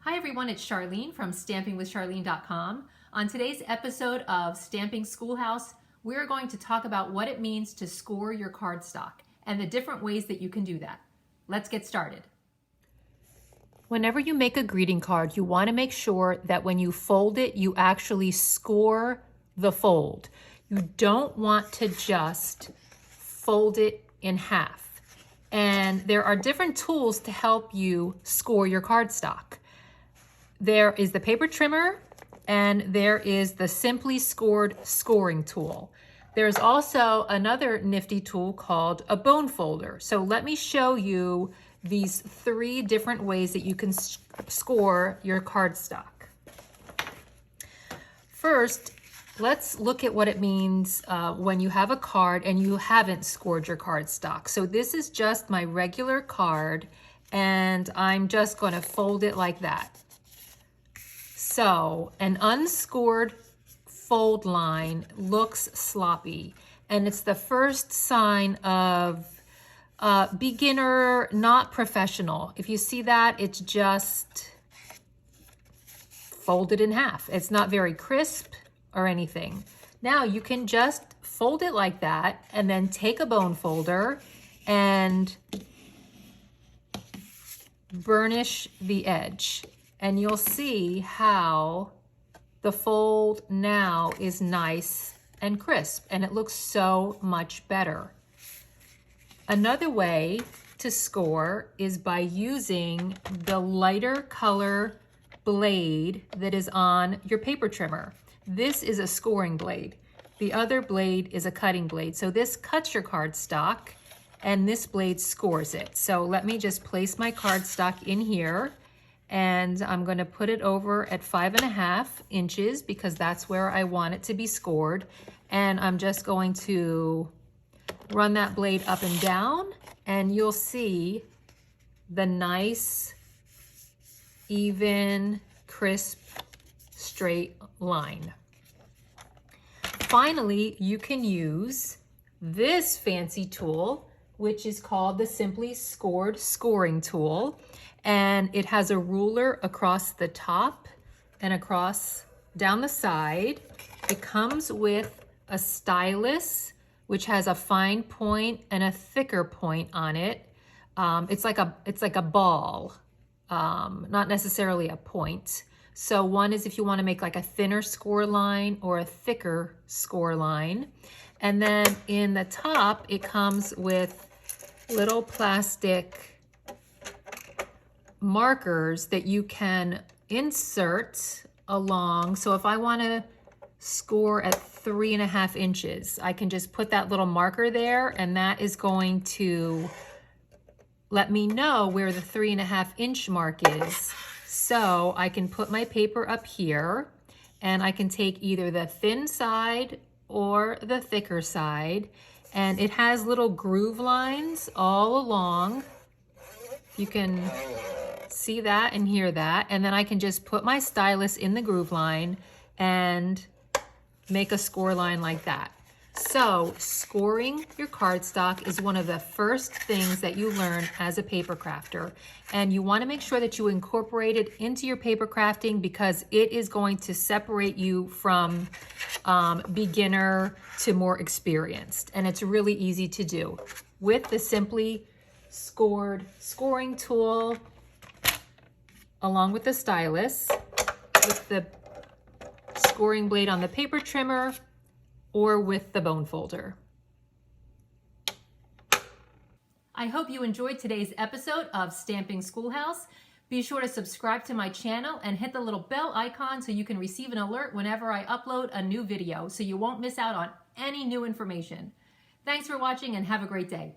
Hi everyone, it's Charlene from stampingwithcharlene.com. On today's episode of Stamping Schoolhouse, we're going to talk about what it means to score your cardstock and the different ways that you can do that. Let's get started. Whenever you make a greeting card, you want to make sure that when you fold it, you actually score the fold. You don't want to just fold it in half. And there are different tools to help you score your cardstock. There is the paper trimmer and there is the Simply Scored scoring tool. There's also another nifty tool called a bone folder. So let me show you these three different ways that you can score your cardstock. First, let's look at what it means when you have a card and you haven't scored your cardstock. So this is just my regular card and I'm just going to fold it like that. So an unscored fold line looks sloppy, and it's the first sign of beginner, not professional. If you see that, it's just folded in half. It's not very crisp or anything. Now you can just fold it like that and then take a bone folder and burnish the edge. And you'll see how the fold now is nice and crisp, and it looks so much better. Another way to score is by using the lighter color blade that is on your paper trimmer. This is a scoring blade. The other blade is a cutting blade. So this cuts your cardstock and this blade scores it. So let me just place my cardstock in here. And I'm going to put it over at 5.5 inches because that's where I want it to be scored. And I'm just going to run that blade up and down, and you'll see the nice, even, crisp, straight line. Finally, you can use this fancy tool, which is called the Simply Scored scoring tool. And it has a ruler across the top and across down the side. It comes with a stylus, which has a fine point and a thicker point on it. It's like a ball, not necessarily a point. So one is if you want to make like a thinner score line or a thicker score line. And then in the top, it comes with little plastic markers that you can insert along. So if I want to score at 3.5 inches, I can just put that little marker there, and that is going to let me know where the 3.5 inch mark is. So I can put my paper up here and I can take either the thin side or the thicker side, and it has little groove lines all along. You can see that and hear that, and then I can just put my stylus in the groove line and make a score line like that. So scoring your cardstock is one of the first things that you learn as a paper crafter, and you want to make sure that you incorporate it into your paper crafting because it is going to separate you from beginner to more experienced, and it's really easy to do with the Simply Scored scoring tool, along with the stylus, with the scoring blade on the paper trimmer, or with the bone folder. I hope you enjoyed today's episode of Stamping Schoolhouse. Be sure to subscribe to my channel and hit the little bell icon so you can receive an alert whenever I upload a new video so you won't miss out on any new information. Thanks for watching and have a great day.